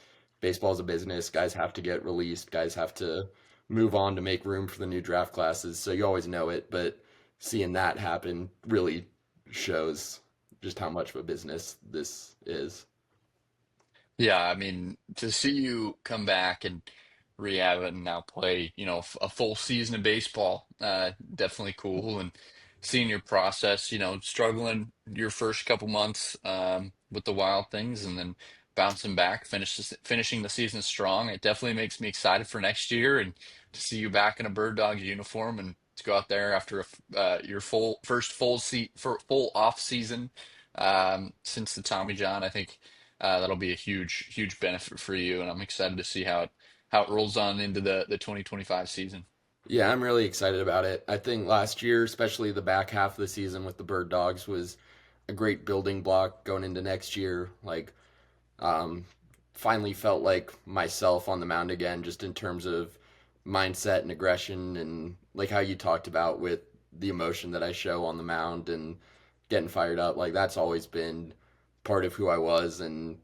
baseball's a business. Guys have to get released, guys have to move on to make room for the new draft classes. So you always know it, but seeing that happen really shows just how much of a business this is. Yeah, I mean, to see you come back and rehab it and now play, a full season of baseball, definitely cool. And seeing your process, struggling your first couple months with the Wild things, and then bouncing back, finishing the season strong. It definitely makes me excited for next year, and to see you back in a Bird Dogs uniform and to go out there after your full off season since the Tommy John. I think that'll be a huge benefit for you, and I'm excited to see how it rolls on into the 2025 season. Yeah, I'm really excited about it. I think last year, especially the back half of the season with the Bird Dogs, was a great building block going into next year. Like, um, finally felt like myself on the mound again, just in terms of mindset and aggression, and like how you talked about with the emotion that I show on the mound and getting fired up. Like, that's always been part of who I was, and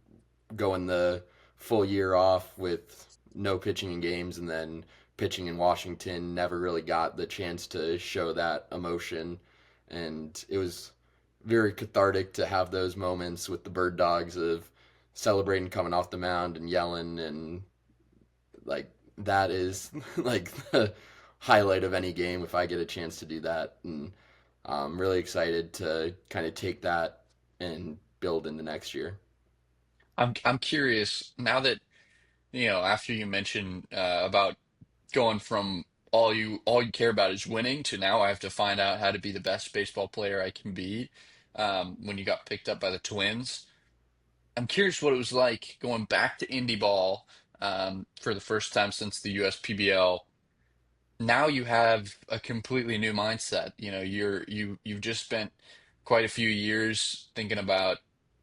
going the full year off with no pitching in games and then pitching in Washington, never really got the chance to show that emotion. And it was very cathartic to have those moments with the Bird Dogs of celebrating coming off the mound and yelling, and like that is like the highlight of any game if I get a chance to do that. And I'm really excited to kind of take that and build into next year. I'm curious now that after you mentioned about going from all you care about is winning to now I have to find out how to be the best baseball player I can be. When you got picked up by the Twins, I'm curious what it was like going back to indie ball for the first time since the USPBL. Now you have a completely new mindset. You've just spent quite a few years thinking about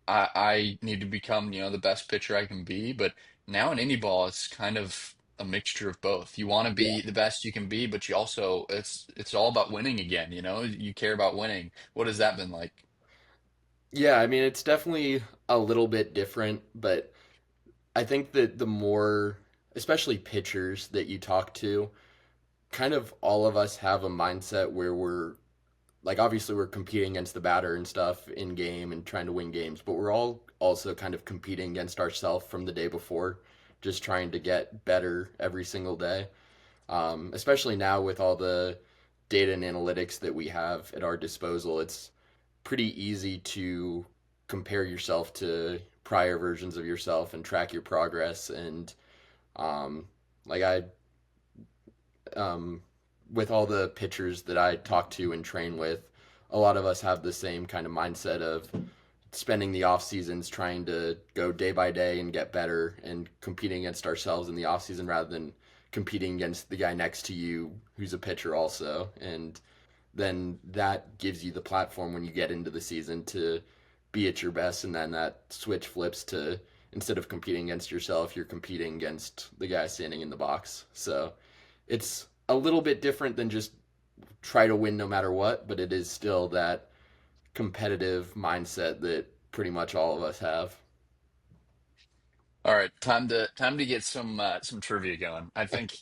I need to become, the best pitcher I can be, but now in indie ball it's kind of a mixture of both. You want to Yeah. be the best you can be, but you also it's all about winning again, you care about winning. What has that been like? Yeah, I mean, it's definitely a little bit different, but I think that the more, especially pitchers that you talk to, kind of all of us have a mindset where we're like, obviously, we're competing against the batter and stuff in game and trying to win games, but we're all also kind of competing against ourselves from the day before, just trying to get better every single day. Especially now with all the data and analytics that we have at our disposal, it's pretty easy to compare yourself to prior versions of yourself and track your progress. And um, like I, um, with all the pitchers that I talk to and train with, a lot of us have the same kind of mindset of spending the off seasons trying to go day by day and get better and competing against ourselves in the off season rather than competing against the guy next to you who's a pitcher also. And then that gives you the platform when you get into the season to be at your best. And then that switch flips to instead of competing against yourself, you're competing against the guy standing in the box. So it's a little bit different than just try to win no matter what, but it is still that competitive mindset that pretty much all of us have. All right, time to get some trivia going. I think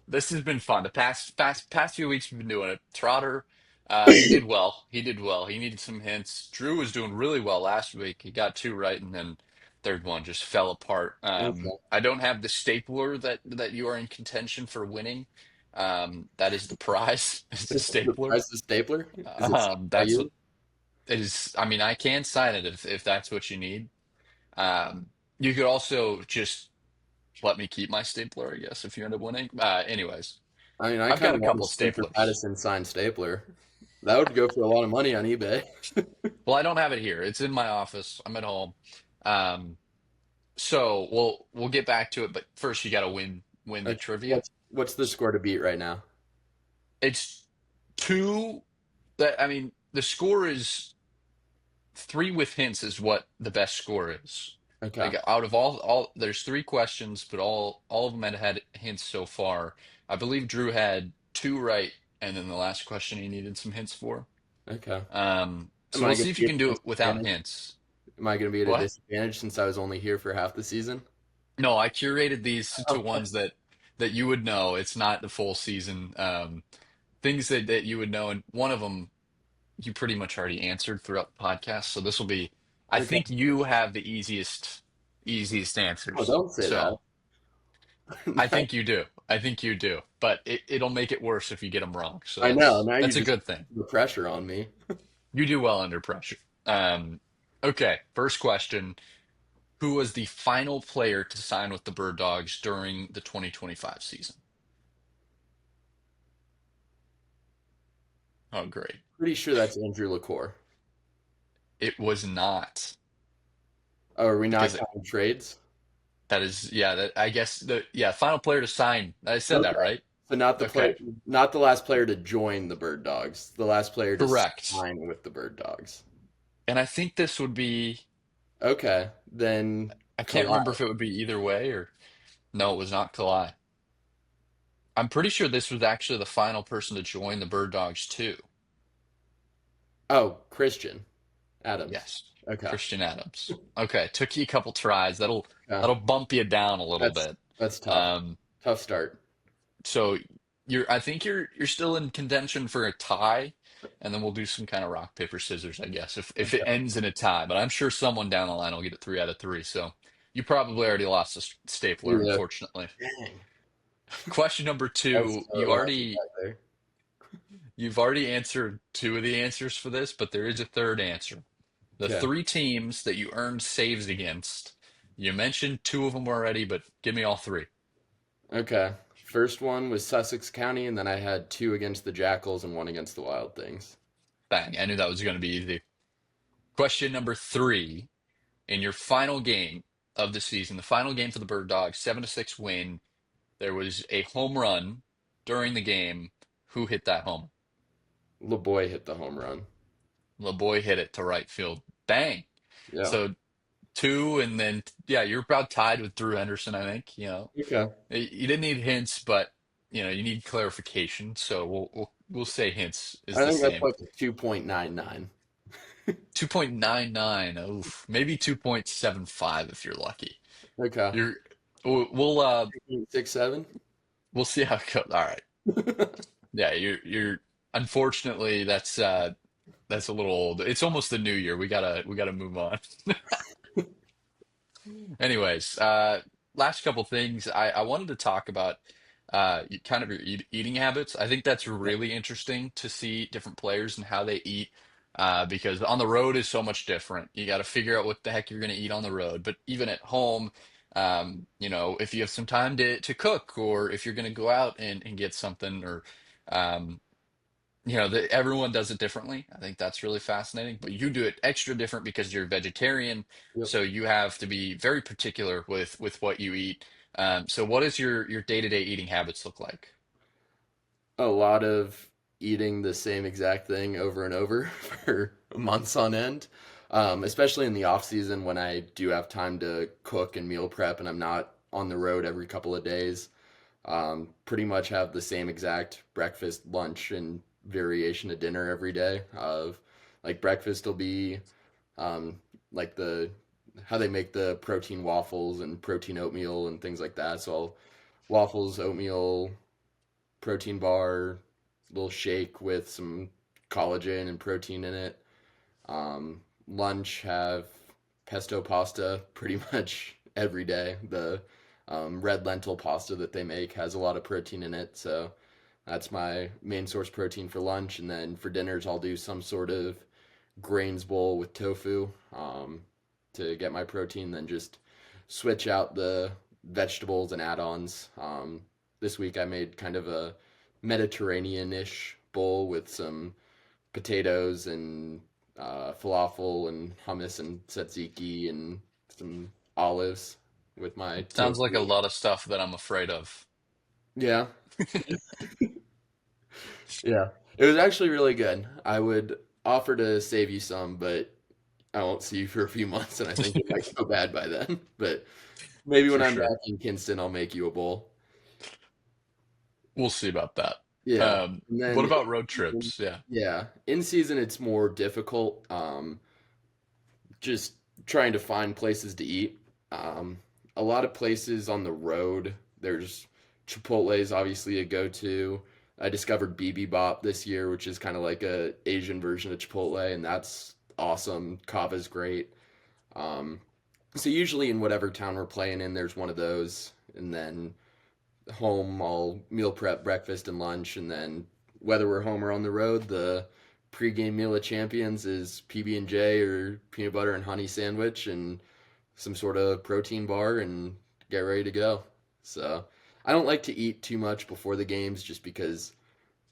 this has been fun. The past few weeks we've been doing it. Trotter, he did well. He did well. He needed some hints. Drew was doing really well last week. He got two right, and then third one just fell apart. Okay. I don't have the stapler that you are in contention for winning. That is the prize, is the The stapler. price of stapler? Is it by That's what you? is. I mean, I can sign it if that's what you need. Um, you could also just let me keep my stapler, I guess, if you end up winning. Anyways, I mean, I I've kind got of a want a couple of Spencer staplers. Pattison signed stapler. That would go for a lot of money on eBay. Well, I don't have it here. It's in my office. I'm at home. Um, so we'll get back to it, but first you got to win the Okay. trivia. What's the score to beat right now? It's two that I mean, the score is three with hints is what the best score is. Okay. Like out of all there's three questions, but all of them had hints so far. I believe Drew had two right, and then the last question he needed some hints for. Okay. Am So I we'll going see to if be you at can a do it without disadvantage? hints. Am I going to be at a What? disadvantage since I was only here for half the season? No, I curated these to Okay. ones that you would know. It's not the full season. Things that you would know, and one of them you pretty much already answered throughout the podcast. So this will be, I Okay. think you have the easiest Oh, answers. don't say that. So I think you do. I think you do. But it'll make it worse if you get them wrong. So I know. Now you that's a just good thing. put the pressure on me. You do well under pressure. Okay, first question. Who was the final player to sign with the Bird Dogs during the 2025 season? Oh, great. Pretty sure that's Andrew LaCour. It was not Oh, are we not because counting trades? that is, yeah, that I guess final player to sign. I said that Okay. right. So not the Okay, player, not the last player to join the Bird Dogs. The last player to correct. sign with the Bird Dogs. And I think this would be, Okay, then I can't Kalai. remember if it would be either way or no, it was not Kalai. I'm pretty sure this was actually the final person to join the Bird Dogs too. Oh, Christian Adams. Yes, Okay. Christian Adams. Okay, took you a couple tries. That'll Yeah, that'll bump you down a little that's bit. that's tough. Um, Tough start. so I think you're still in contention for a tie, and then we'll do some kind of rock, paper, scissors, I guess, if it Okay. ends in a tie. But I'm sure someone down the line will get it three out of three. So you probably already lost a stapler, Yeah. unfortunately. Dang. Question number That's two, so lucky right there. you've already answered two of the answers for this, but there is a third answer. The Okay. three teams that you earned saves against, you mentioned two of them already, but give me all three. Okay. First one was Sussex County, and then I had two against the Jackals and one against the Wild Things. Bang, I knew that was going to be easy. Question number three. In your final game of the season, the final game for the Bird Dogs, 7-6 win, there was a home run during the game. Who hit that home? LeBoy hit the home run. LeBoy hit it to right field. Bang. Yeah. So two, and then yeah, you're about tied with Drew Henderson, I think. Okay. You didn't need hints, but you need clarification. So we'll say hints is I the think that's same. like a 2.99. 2.99. Oof, maybe 2.75 if you're lucky. Okay. You're we'll 2.67. we'll see how it goes. All right. Yeah, you're unfortunately that's a little old. It's almost the new year. We gotta move on. Anyways, last couple things. I wanted to talk about kind of your eating habits. I think that's really interesting to see different players and how they eat, because on the road is so much different. You got to figure out what the heck you're going to eat on the road. But even at home, if you have some time to cook, or if you're going to go out and get something, or um, everyone does it differently. I think that's really fascinating, but you do it extra different because you're a vegetarian, Yep. so you have to be very particular with what you eat. So what does your day-to-day eating habits look like? A lot of eating the same exact thing over and over for months on end. Especially in the off season when I do have time to cook and meal prep and I'm not on the road every couple of days. Pretty much have the same exact breakfast, lunch, and variation of dinner every day. Of like breakfast will be um, like the how they make the protein waffles and protein oatmeal and things like that. So waffles, oatmeal, protein bar, little shake with some collagen and protein in it. Lunch have pesto pasta pretty much every day. The red lentil pasta that they make has a lot of protein in it, so that's my main source protein for lunch. And then for dinners, I'll do some sort of grains bowl with tofu to get my protein. Then just switch out the vegetables and add-ons. This week I made kind of a Mediterranean-ish bowl with some potatoes and falafel and hummus and tzatziki and some olives with my Sounds like a tofu. lot of stuff that I'm afraid of. Yeah, yeah. It was actually really good. I would offer to save you some, but I won't see you for a few months, and I think it might go bad by then. But maybe when For I'm sure. back in Kinston, I'll make you a bowl. We'll see about that. Yeah. And What then, about road trips? Yeah. yeah, in season it's more difficult. Just trying to find places to eat. Um, a lot of places on the road. There's Chipotle's obviously a go-to. I discovered BB Bop this year, which is kind of like a Asian version of Chipotle, and that's awesome. Kava's great. Um, so usually in whatever town we're playing in, there's one of those, and then home I'll meal prep breakfast and lunch, and then whether we're home or on the road, the pregame meal of champions is PB&J or peanut butter and honey sandwich and some sort of protein bar and get ready to go. So I don't like to eat too much before the games just because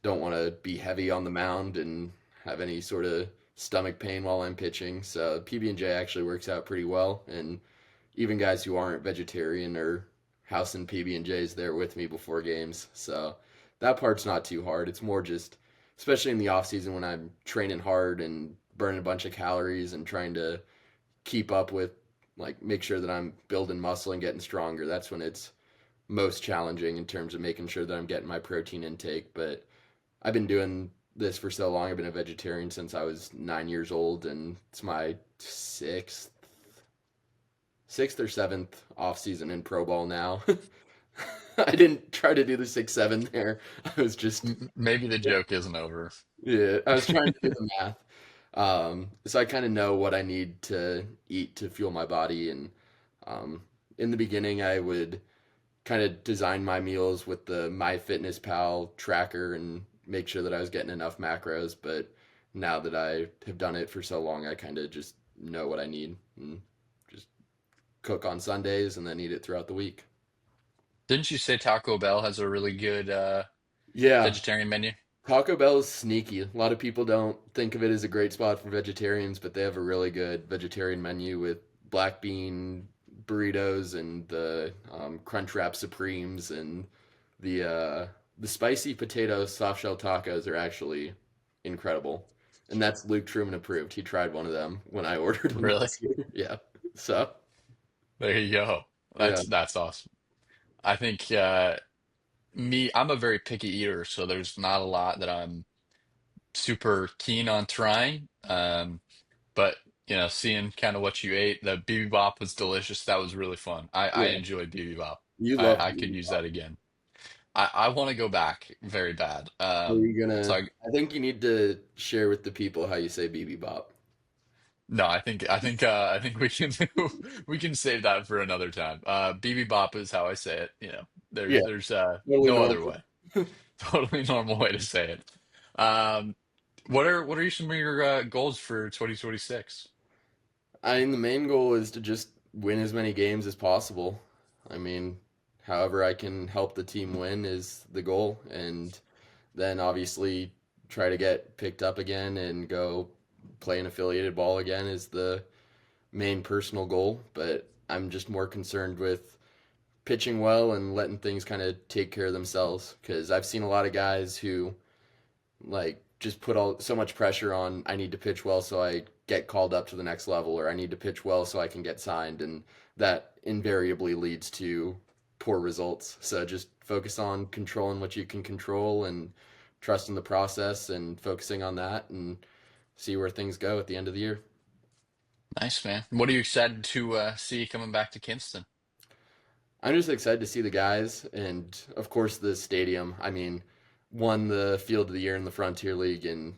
don't want to be heavy on the mound and have any sort of stomach pain while I'm pitching. So PB&J actually works out pretty well, and even guys who aren't vegetarian are housing PB&Js there with me before games. So that part's not too hard. It's more just, especially in the off season when I'm training hard and burning a bunch of calories and trying to keep up with, like, make sure that I'm building muscle and getting stronger. That's when it's most challenging in terms of making sure that I'm getting my protein intake. But I've been doing this for so long. I've been a vegetarian since I was 9 years old, and it's my sixth or seventh off season in pro ball now. I didn't try to do the 6-7 there. I was just Maybe the joke isn't over. yeah, I was trying to do the math. So I kind of know what I need to eat to fuel my body. And um, in the beginning, I would kind of design my meals with the MyFitnessPal tracker and make sure that I was getting enough macros. But now that I have done it for so long, I kind of just know what I need and just cook on Sundays and then eat it throughout the week. Didn't you say Taco Bell has a really good Yeah, vegetarian menu? Taco Bell is sneaky. A lot of people don't think of it as a great spot for vegetarians, but they have a really good vegetarian menu with black bean burritos and the Crunchwrap Supremes and the spicy potato soft shell tacos are actually incredible. And that's Luke Truman approved. He tried one of them when I ordered them Really? last year. Yeah. So, There you go. yeah. That's awesome. I think I'm a very picky eater, so there's not a lot that I'm super keen on trying. But seeing kind of what you ate, the BB Bop was delicious. That was really fun. I Yeah. enjoyed BB Bop. You love I could use bibimbap. that again. I want to go back very bad. Are you So gonna I think you need to share with the people how you say bibimbap. no, I think we can we can save that for another time. BB Bop is how I say it. Yeah, There's totally no other normal. way. Totally normal way to say it. Um, what are some of your goals for 2026? I mean, the main goal is to just win as many games as possible. I mean, however I can help the team win is the goal, and then obviously try to get picked up again and go play an affiliated ball again is the main personal goal. But I'm just more concerned with pitching well and letting things kind of take care of themselves because I've seen a lot of guys who like just put all so much pressure on I need to pitch well so I get called up to the next level or I need to pitch well so I can get signed and that invariably leads to poor results. So just focus on controlling what you can control and trusting the process and focusing on that and see where things go at the end of the year. Nice, man. What are you excited to see coming back to Kinston? I'm just excited to see the guys and of course the stadium. I mean, won the Field of the Year in the Frontier League and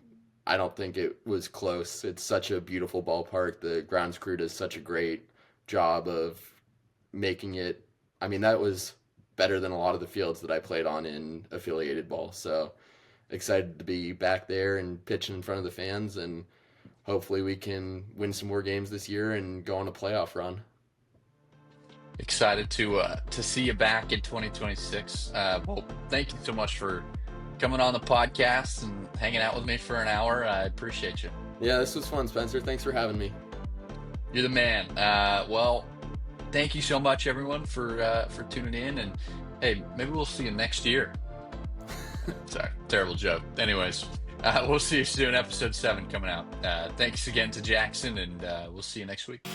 I don't think it was close. It's such a beautiful ballpark. The grounds crew does such a great job of making it. I mean, that was better than a lot of the fields that I played on in affiliated ball. So excited to be back there and pitching in front of the fans and hopefully we can win some more games this year and go on a playoff run. Excited to see you back in 2026. Well, thank you so much for coming on the podcast and hanging out with me for an hour. I appreciate you. Yeah, this was fun, Spencer. Thanks for having me. You're the man. Well, thank you so much, everyone, for tuning in. And hey, maybe we'll see you next year. Sorry, terrible joke. Anyways, we'll see you soon. Episode 7 coming out. Thanks again to Jackson, and we'll see you next week.